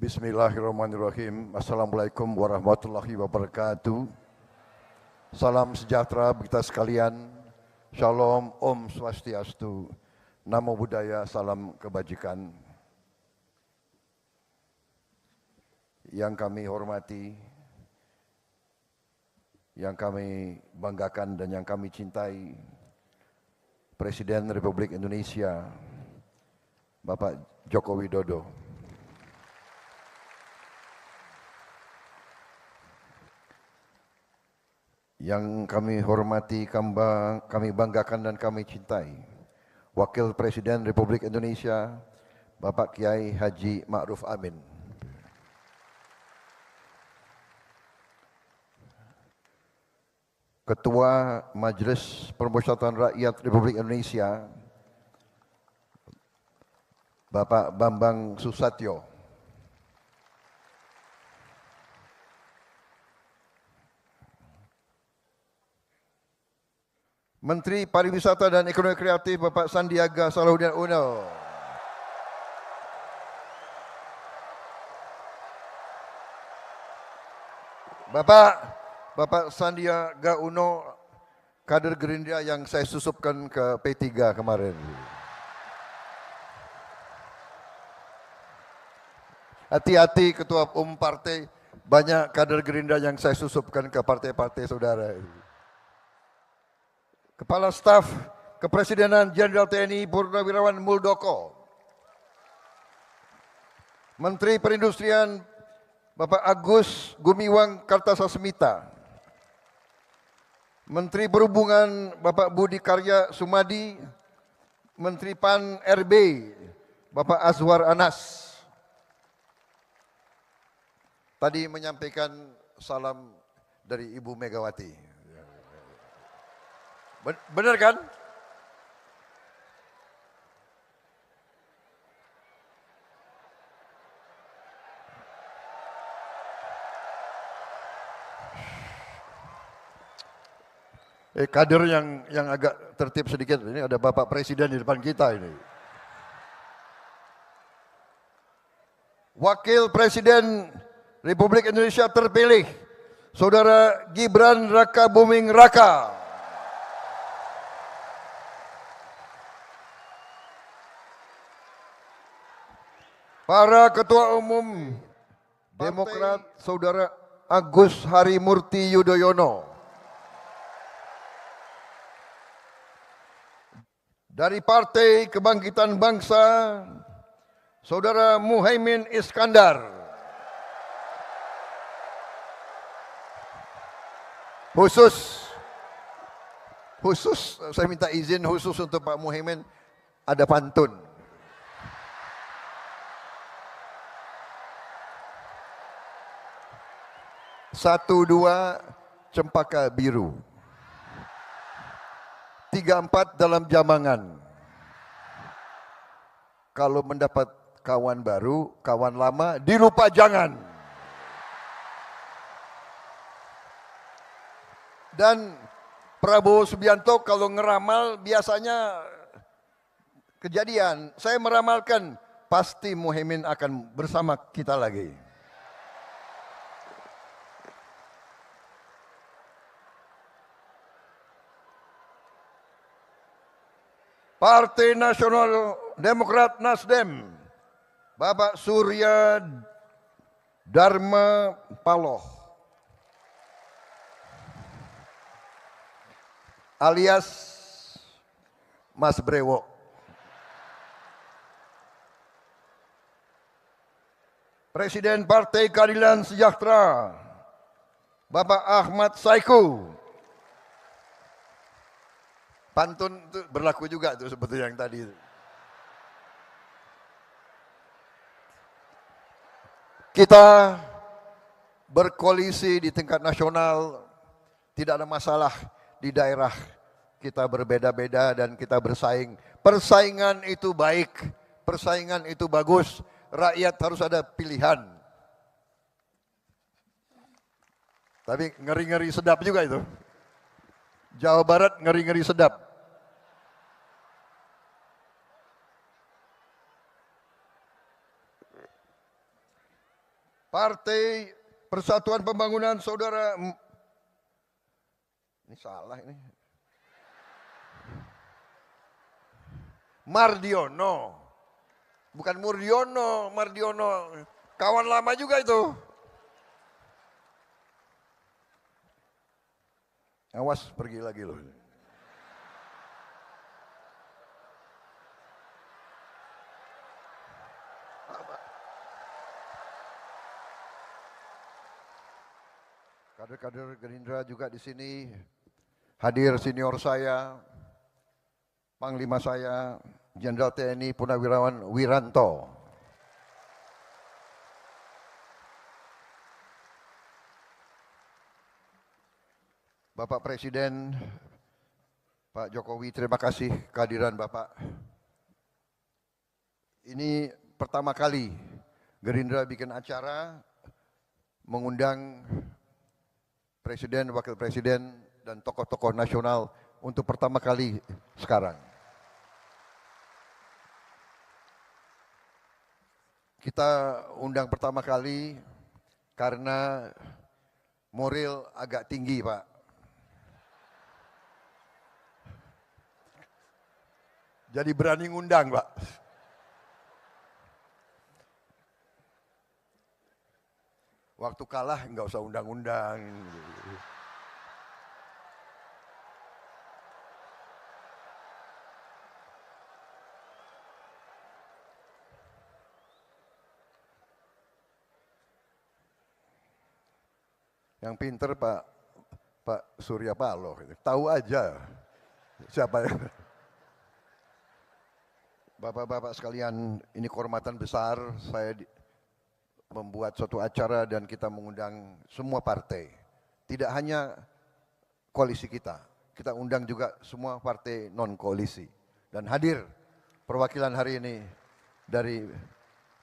Bismillahirrahmanirrahim. Assalamualaikum warahmatullahi wabarakatuh. Salam sejahtera bagi kita sekalian. Shalom, Om Swastiastu. Namo Buddhaya, salam kebajikan. Yang kami hormati, yang kami banggakan dan yang kami cintai, Presiden Republik Indonesia, Bapak Joko Widodo. Yang kami hormati, kami banggakan dan kami cintai, Wakil Presiden Republik Indonesia, Bapak Kiai Haji Ma'ruf Amin. Ketua Majelis Permusyawaratan Rakyat Republik Indonesia, Bapak Bambang Susatyo. Menteri Pariwisata dan Ekonomi Kreatif Bapak Sandiaga Salahuddin Uno. Bapak Sandiaga Uno, kader Gerindra yang saya susupkan ke P3 kemarin. Hati-hati Ketua Umum Partai, banyak kader Gerindra yang saya susupkan ke partai-partai saudara. Kepala Staf Kepresidenan Jenderal TNI Purnawirawan Muldoko, Menteri Perindustrian Bapak Agus Gumiwang Kartasasmita, Menteri Perhubungan Bapak Budi Karya Sumadi, Menteri PAN RB Bapak Azwar Anas. Tadi menyampaikan salam dari Ibu Megawati. Benar kan? Kader yang agak tertib sedikit, ini ada Bapak Presiden di depan kita ini. Wakil Presiden Republik Indonesia terpilih, Saudara Gibran Rakabuming Raka. Para Ketua Umum Demokrat, Saudara Agus Harimurti Yudhoyono. Dari Partai Kebangkitan Bangsa, Saudara Muhaimin Iskandar. Khusus saya minta izin khusus untuk Pak Muhaimin, ada pantun. Satu dua cempaka biru, 3-4 dalam jamangan. Kalau mendapat kawan baru, kawan lama dilupa jangan. Dan Prabowo Subianto kalau ngeramal biasanya kejadian. Saya meramalkan pasti Muhaimin akan bersama kita lagi. Partai Nasional Demokrat Nasdem, Bapak Surya Dharma Paloh, alias Mas Brewo. Presiden Partai Keadilan Sejahtera, Bapak Ahmad Saiku. Pantun itu berlaku juga tuh seperti yang tadi. Kita berkoalisi di tingkat nasional, tidak ada masalah. Di daerah kita berbeda-beda dan kita bersaing. Persaingan itu baik, persaingan itu bagus. Rakyat harus ada pilihan. Tapi ngeri-ngeri sedap juga itu. Jawa Barat ngeri-ngeri sedap. Partai Persatuan Pembangunan Saudara, ini salah ini, Mardiono, bukan Murdiono, Mardiono, kawan lama juga itu. Awas pergi lagi loh. Kader-kader Gerindra juga di sini hadir, senior saya, Panglima saya, Jenderal TNI Purnawirawan Wiranto. Bapak Presiden, Pak Jokowi, terima kasih kehadiran Bapak. Ini pertama kali Gerindra bikin acara mengundang Presiden, Wakil Presiden, dan tokoh-tokoh nasional untuk pertama kali sekarang. Kita undang pertama kali karena moral agak tinggi, Pak. Jadi berani ngundang, Pak. Waktu kalah nggak usah undang-undang. Yang pinter Pak Surya Paloh, tahu aja siapa yang. Bapak-bapak sekalian, ini kehormatan besar saya membuat suatu acara dan kita mengundang semua partai. Tidak hanya koalisi kita undang juga semua partai non-koalisi. Dan hadir perwakilan hari ini dari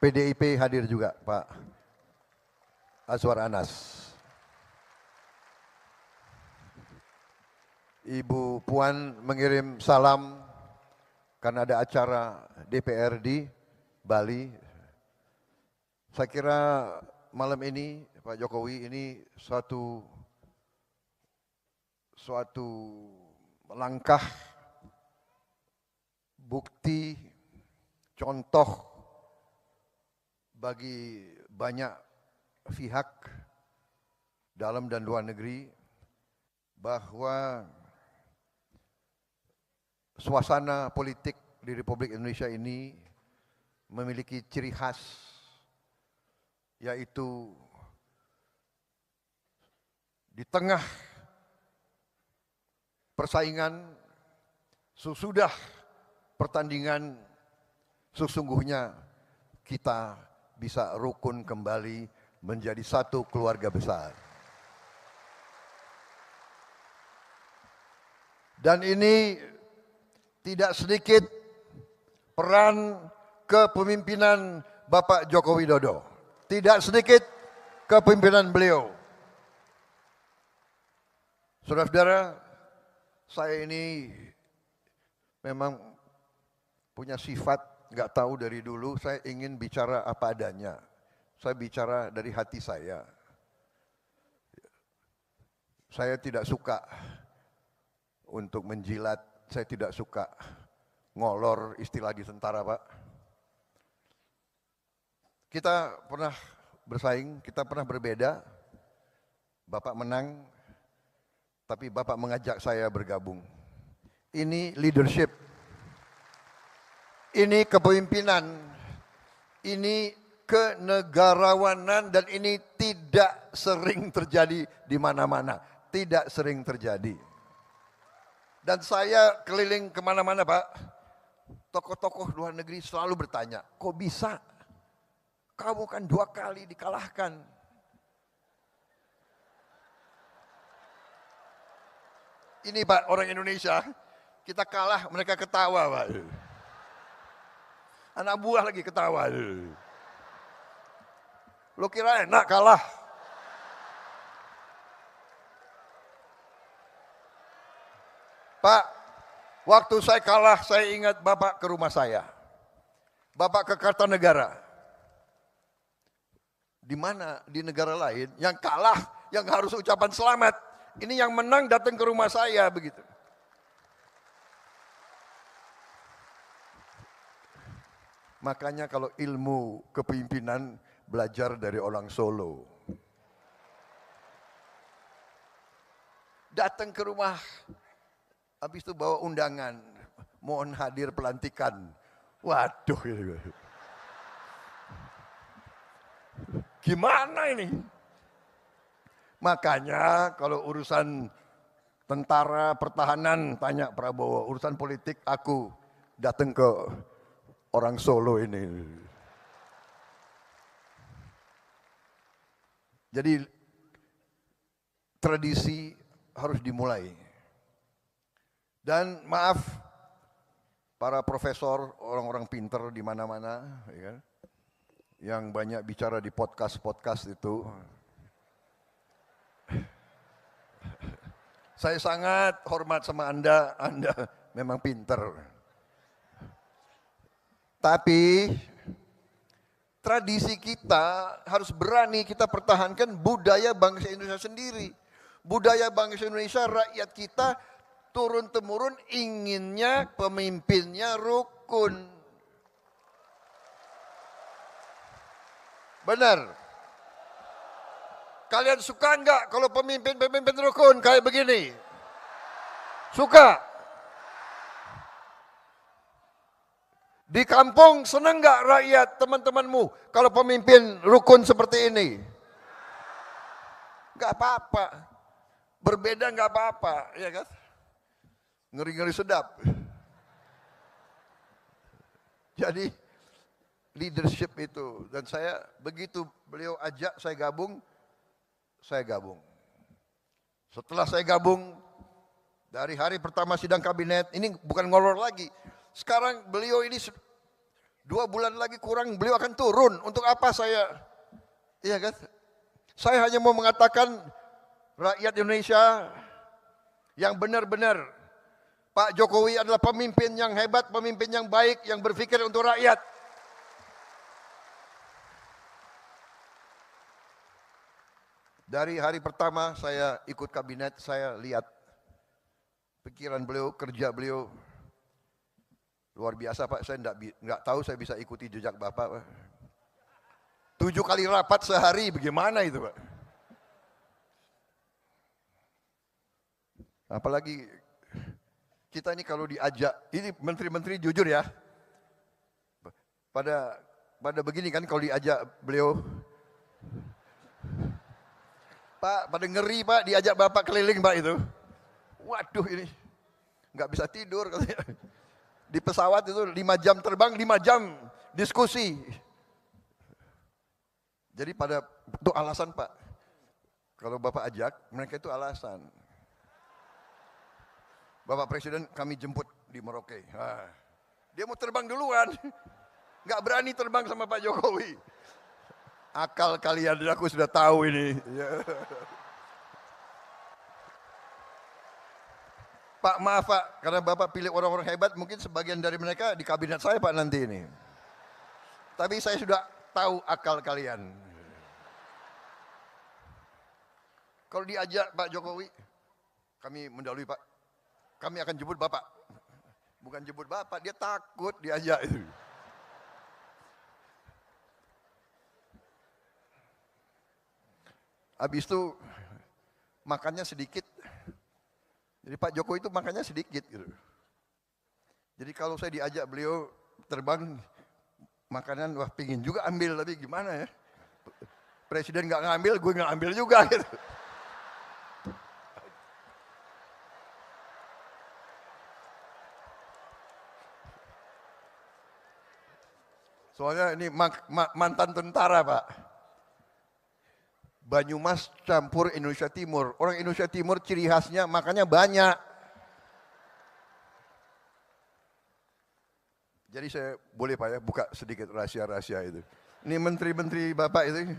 PDIP hadir juga Pak Azwar Anas. Ibu Puan mengirim salam karena ada acara DPR di Bali. Saya kira malam ini Pak Jokowi ini suatu langkah bukti contoh bagi banyak pihak dalam dan luar negeri bahwa suasana politik di Republik Indonesia ini memiliki ciri khas, yaitu di tengah persaingan, sesudah pertandingan, sesungguhnya kita bisa rukun kembali menjadi satu keluarga besar. Dan ini tidak sedikit peran kepemimpinan Bapak Joko Widodo. Tidak sedikit kepemimpinan beliau. Saudara-saudara, saya ini memang punya sifat, nggak tahu dari dulu, saya ingin bicara apa adanya. Saya bicara dari hati saya. Saya tidak suka untuk menjilat, saya tidak suka ngolor, istilah di tentara, Pak. Kita pernah bersaing, kita pernah berbeda. Bapak menang, tapi Bapak mengajak saya bergabung. Ini leadership, ini kepemimpinan, ini kenegarawanan, dan ini tidak sering terjadi di mana-mana. Tidak sering terjadi. Dan saya keliling kemana-mana, Pak. Tokoh-tokoh luar negeri selalu bertanya, kok bisa? Kamu kan 2 kali dikalahkan. Ini Pak, orang Indonesia, kita kalah, mereka ketawa, Pak. Anak buah lagi ketawa. Lo kira enak kalah? Pak, waktu saya kalah, saya ingat Bapak ke rumah saya. Bapak ke Kartanegara. Di mana di negara lain yang kalah yang harus ucapan selamat. Ini yang menang datang ke rumah saya begitu. Makanya kalau ilmu kepemimpinan belajar dari orang Solo. Datang ke rumah, habis itu bawa undangan, mohon hadir pelantikan. Waduh, gimana ini? Makanya kalau urusan tentara, pertahanan, tanya Prabowo. Urusan politik aku datang ke orang Solo ini. Jadi tradisi harus dimulai. Dan maaf para profesor, orang-orang pinter di mana-mana, ya kan? Yang banyak bicara di podcast-podcast itu. Saya sangat hormat sama Anda memang pinter. Tapi tradisi kita harus berani kita pertahankan budaya bangsa Indonesia sendiri. Budaya bangsa Indonesia, rakyat kita turun-temurun inginnya pemimpinnya rukun. Benar. Kalian suka enggak kalau pemimpin rukun kayak begini? Suka? Di kampung senang enggak rakyat teman-temanmu kalau pemimpin rukun seperti ini? Enggak apa-apa. Berbeda enggak apa-apa, ya kan? Ngeri-ngeri sedap. Jadi leadership itu, dan saya begitu beliau ajak saya gabung. Setelah saya gabung, dari hari pertama sidang kabinet, ini bukan ngolor lagi. Sekarang beliau ini 2 bulan lagi kurang, beliau akan turun. Untuk apa saya? Iya kan? Saya hanya mau mengatakan rakyat Indonesia yang benar-benar Pak Jokowi adalah pemimpin yang hebat, pemimpin yang baik, yang berpikir untuk rakyat. Dari hari pertama saya ikut kabinet, saya lihat pikiran beliau, kerja beliau luar biasa Pak. Saya enggak tahu saya bisa ikuti jejak Bapak Pak. 7 kali rapat sehari, bagaimana itu Pak? Apalagi kita ini kalau diajak, ini menteri-menteri jujur ya, pada begini kan kalau diajak beliau, Pak, pada ngeri Pak, diajak Bapak keliling Pak itu. Waduh ini, nggak bisa tidur katanya. Di pesawat itu 5 jam terbang, 5 jam diskusi. Jadi itu alasan Pak. Kalau Bapak ajak, mereka itu alasan. Bapak Presiden kami jemput di Merauke. Nah, dia mau terbang duluan. Nggak berani terbang sama Pak Jokowi. Akal kalian, aku sudah tahu ini. Pak maaf Pak, karena Bapak pilih orang-orang hebat, mungkin sebagian dari mereka di kabinet saya Pak nanti ini. Tapi saya sudah tahu akal kalian. Kalau diajak Pak Jokowi, kami mendahului Pak. Kami akan jemput Bapak. Bukan jemput Bapak, dia takut diajak itu. Habis itu makannya sedikit. Jadi Pak Jokowi itu makannya sedikit gitu. Jadi kalau saya diajak beliau terbang makanan, wah pingin juga ambil, tapi gimana ya? Presiden nggak ngambil, gue nggak ambil juga gitu. Soalnya ini mantan tentara Pak. Banyumas campur Indonesia Timur. Orang Indonesia Timur ciri khasnya makannya banyak. Jadi saya boleh Pak ya buka sedikit rahasia-rahasia itu. Ini menteri-menteri Bapak itu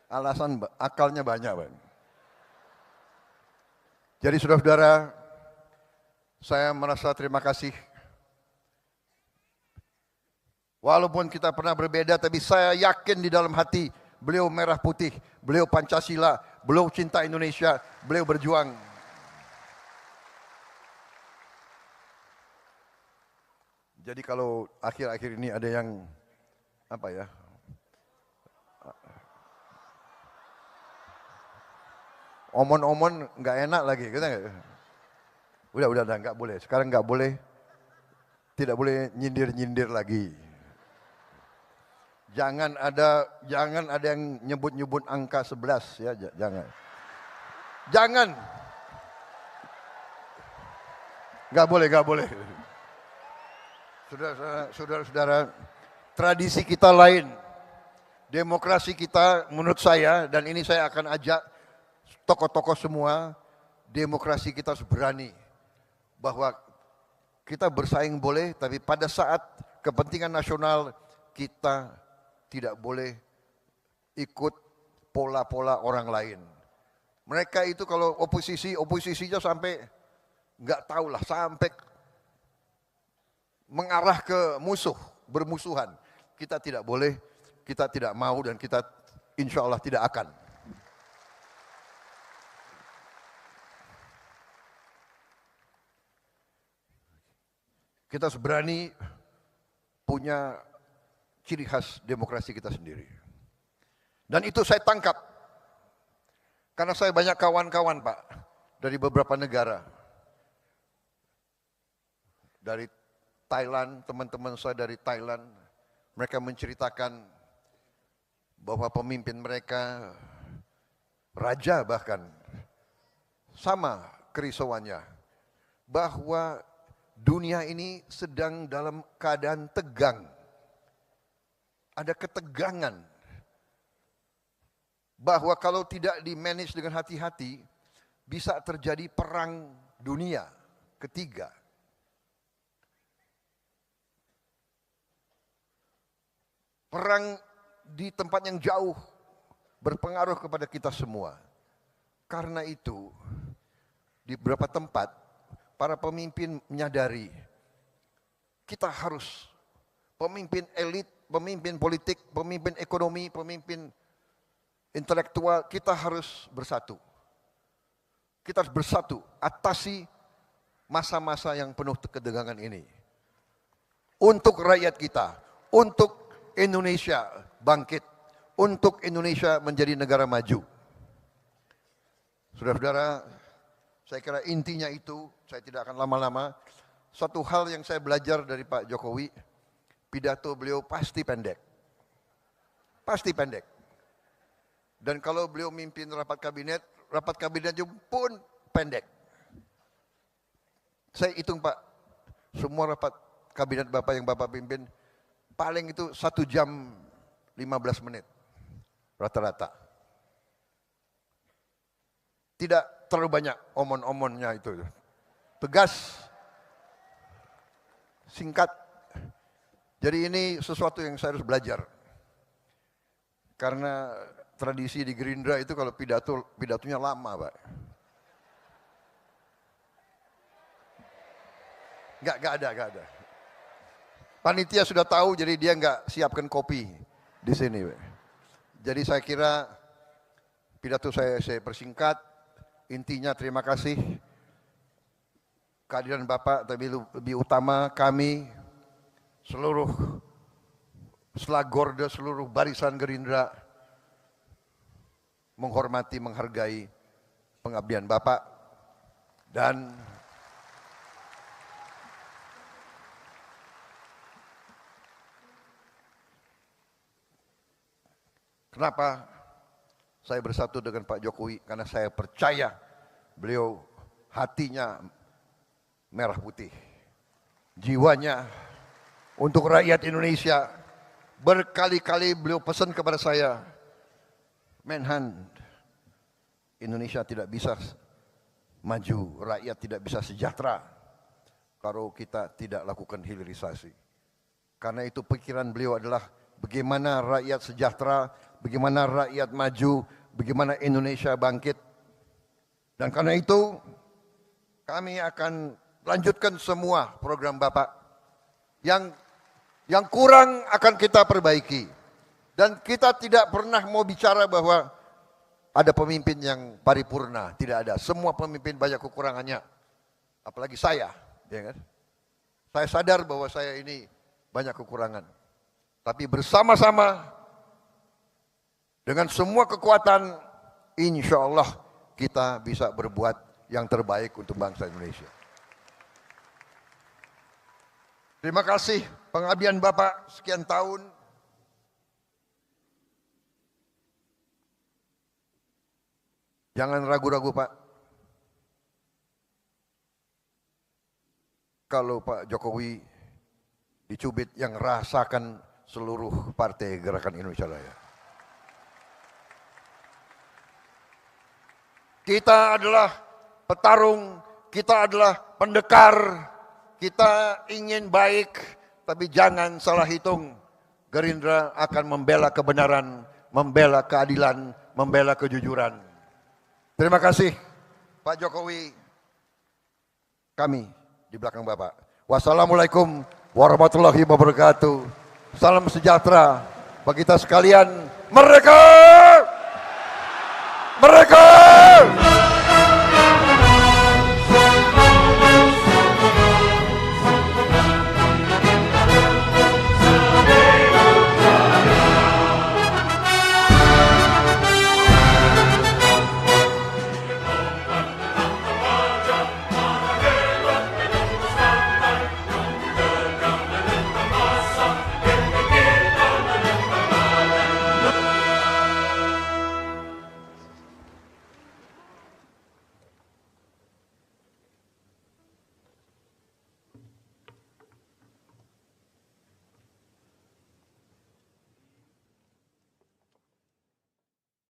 alasan akalnya banyak Pak. Jadi saudara-saudara, saya merasa terima kasih. Walaupun kita pernah berbeda, tapi saya yakin di dalam hati beliau merah putih, beliau Pancasila, beliau cinta Indonesia, beliau berjuang. Jadi kalau akhir-akhir ini ada yang apa ya, omon-omon nggak enak lagi, kita udah nggak boleh. Sekarang nggak boleh, tidak boleh nyindir-nyindir lagi. Jangan ada yang nyebut-nyebut angka 11 ya, jangan. Nggak boleh. Saudara-saudara, tradisi kita lain, demokrasi kita menurut saya, dan ini saya akan ajak tokoh-tokoh semua, demokrasi kita harus berani bahwa kita bersaing boleh, tapi pada saat kepentingan nasional kita tidak boleh ikut pola-pola orang lain. Mereka itu kalau oposisinya sampai nggak tahu lah, sampai mengarah ke bermusuhan. Kita tidak boleh, kita tidak mau, dan kita insya Allah tidak akan. Kita harus berani punya ciri khas demokrasi kita sendiri. Dan itu saya tangkap. Karena saya banyak kawan-kawan Pak, dari beberapa negara. Dari Thailand, teman-teman saya dari Thailand, mereka menceritakan bahwa pemimpin mereka, raja bahkan, sama kerisauannya, bahwa dunia ini sedang dalam keadaan tegang. Ada ketegangan. Bahwa kalau tidak di-manage dengan hati-hati, bisa terjadi perang dunia ketiga. Perang di tempat yang jauh berpengaruh kepada kita semua. Karena itu, di beberapa tempat, para pemimpin menyadari, kita harus, pemimpin elit, pemimpin politik, pemimpin ekonomi, pemimpin intelektual, kita harus bersatu. Kita harus bersatu, atasi masa-masa yang penuh ketegangan ini. Untuk rakyat kita, untuk Indonesia bangkit, untuk Indonesia menjadi negara maju. Saudara-saudara, saya kira intinya itu, saya tidak akan lama-lama. Satu hal yang saya belajar dari Pak Jokowi, pidato beliau pasti pendek. Pasti pendek. Dan kalau beliau mimpin rapat kabinetnya pun pendek. Saya hitung Pak, semua rapat kabinet Bapak yang Bapak pimpin, paling itu 1 jam 15 menit rata-rata. Tidak terlalu banyak omon-omonnya itu. Tegas, singkat. Jadi ini sesuatu yang saya harus belajar. Karena tradisi di Gerindra itu kalau pidatonya lama Pak. Nggak ada. Panitia sudah tahu, jadi dia nggak siapkan kopi di sini. Jadi saya kira pidato saya persingkat. Intinya terima kasih kehadiran Bapak, tapi lebih utama kami seluruh Selagorda, seluruh barisan Gerindra menghormati, menghargai pengabdian Bapak, dan kenapa saya bersatu dengan Pak Jokowi? Karena saya percaya beliau hatinya merah putih. Jiwanya untuk rakyat Indonesia. Berkali-kali beliau pesan kepada saya, Menhan, Indonesia tidak bisa maju, rakyat tidak bisa sejahtera kalau kita tidak lakukan hilirisasi. Karena itu pikiran beliau adalah bagaimana rakyat sejahtera, bagaimana rakyat maju, bagaimana Indonesia bangkit. Dan karena itu kami akan lanjutkan semua program Bapak. Yang kurang akan kita perbaiki. Dan kita tidak pernah mau bicara bahwa ada pemimpin yang paripurna, tidak ada. Semua pemimpin banyak kekurangannya. Apalagi saya, ya kan? Saya sadar bahwa saya ini banyak kekurangan. Tapi bersama-sama dengan semua kekuatan, insya Allah kita bisa berbuat yang terbaik untuk bangsa Indonesia. Terima kasih pengabdian Bapak sekian tahun. Jangan ragu-ragu Pak. Kalau Pak Jokowi dicubit yang rasakan seluruh partai Gerakan Indonesia Raya. Kita adalah petarung, kita adalah pendekar, kita ingin baik, tapi jangan salah hitung. Gerindra akan membela kebenaran, membela keadilan, membela kejujuran. Terima kasih Pak Jokowi, kami di belakang Bapak. Wassalamualaikum warahmatullahi wabarakatuh. Salam sejahtera bagi kita sekalian. Merdeka! Merdeka!